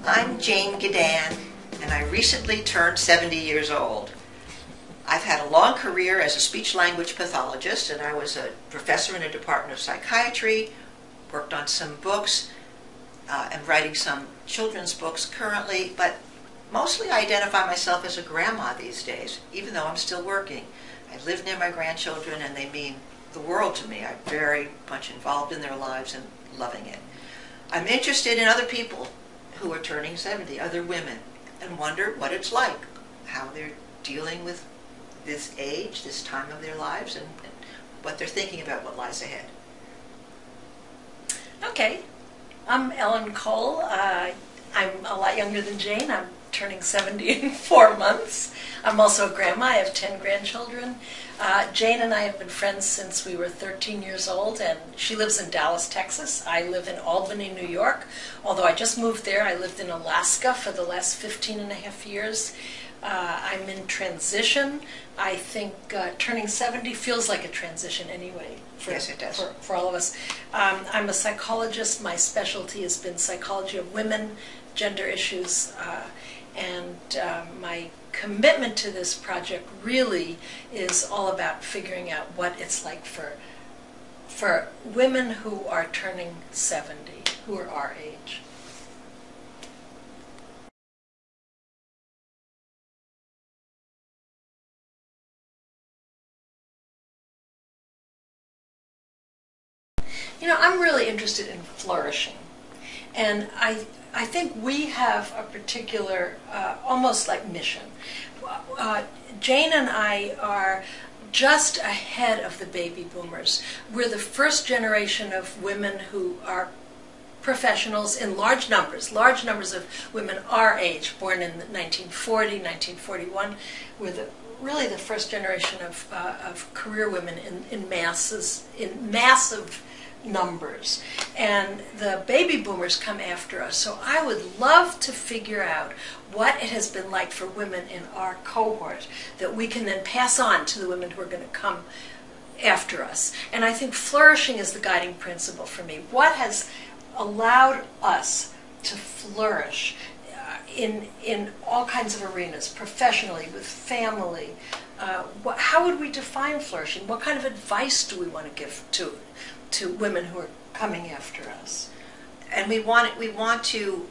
I'm Jane Gadan, and I recently turned 70 years old. I've had a long career as a speech-language pathologist, and I was a professor in a department of psychiatry, worked on some books, and writing some children's books currently, but mostly I identify myself as a grandma these days, even though I'm still working. I live near my grandchildren, and they mean the world to me. I'm very much involved in their lives and loving it. I'm interested in other people who are turning 70, other women, and wonder what it's like, how they're dealing with this age, this time of their lives, and what they're thinking about what lies ahead. Okay, I'm Ellen Cole. I'm a lot younger than Jane. I'm turning 70 in 4 months. I'm also a grandma. I have 10 grandchildren. Jane and I have been friends since we were 13 years old, and she lives in Dallas, Texas. I live in Albany, New York. Although I just moved there, I lived in Alaska for the last 15 and a half years. I'm in transition. I think turning 70 feels like a transition anyway. Yes, it does. For all of us. I'm a psychologist. My specialty has been psychology of women, gender issues, and my commitment to this project really is all about figuring out what it's like for women who are turning 70, who are our age. You know, I'm really interested in flourishing, and I think we have a particular, almost like mission. Jane and I are just ahead of the baby boomers. We're the first generation of women who are professionals in large numbers of women our age, born in 1940, 1941. We're really the first generation of career women in massive numbers, and the baby boomers come after us. So I would love to figure out what it has been like for women in our cohort that we can then pass on to the women who are going to come after us. And I think flourishing is the guiding principle for me. What has allowed us to flourish in all kinds of arenas, professionally, with family? How would we define flourishing? What kind of advice do we want to give to women who are coming after us? And we want to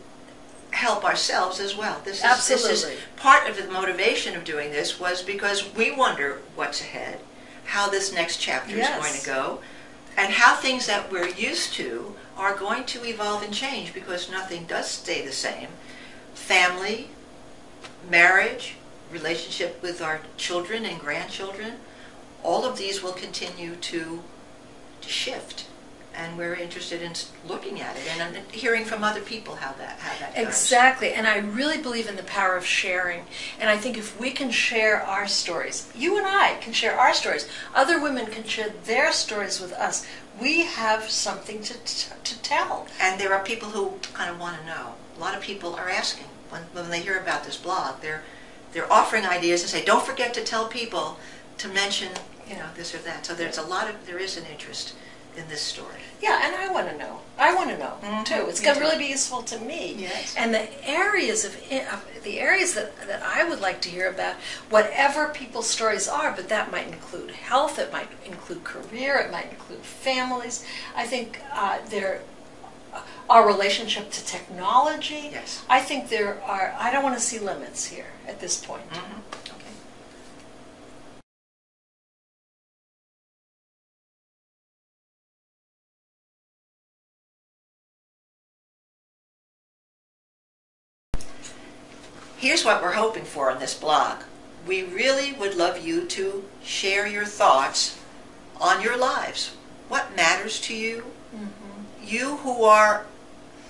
help ourselves as well. Absolutely. This is part of the motivation of doing this was because we wonder what's ahead, how this next chapter is going to go, and how things that we're used to are going to evolve and change, because nothing does stay the same. Family, marriage, relationship with our children and grandchildren, all of these will continue to shift, and we're interested in looking at it and hearing from other people how that goes. Exactly, and I really believe in the power of sharing, and I think if we can share our stories, you and I can share our stories, other women can share their stories with us, we have something to tell. And there are people who kind of want to know. A lot of people are asking when they hear about this blog, they're offering ideas and say, don't forget to tell people to mention this or that. So there is an interest in this story. Yeah, and I want to know. Too. It's going to really be useful to me. Yes. And the areas that I would like to hear about, whatever people's stories are, but that might include health, it might include career, it might include families. I think our relationship to technology. Yes. I think I don't want to see limits here at this point. Mm-hmm. Here's what we're hoping for in this blog. We really would love you to share your thoughts on your lives. What matters to you? Mm-hmm. You who are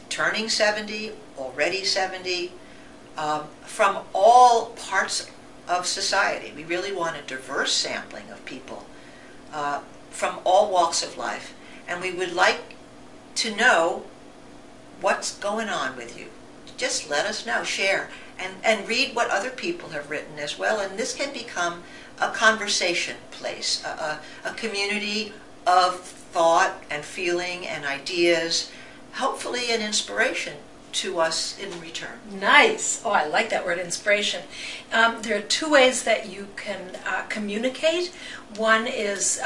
turning 70, already 70, from all parts of society. We really want a diverse sampling of people from all walks of life. And we would like to know what's going on with you. Just let us know, share. And read what other people have written as well. And this can become a conversation place, a community of thought and feeling and ideas, hopefully an inspiration to us in return. Nice. Oh, I like that word, inspiration. There are two ways that you can communicate. One is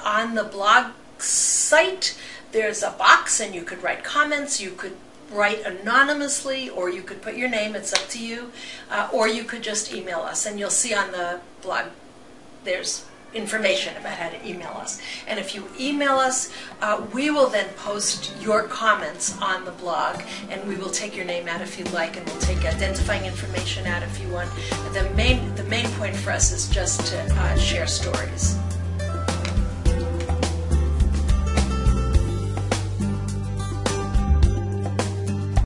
on the blog site, there's a box and you could write comments, you could write anonymously, or you could put your name, it's up to you, or you could just email us, and you'll see on the blog there's information about how to email us. And if you email us, we will then post your comments on the blog, and we will take your name out if you'd like, and we'll take identifying information out if you want. The main point for us is just to share stories.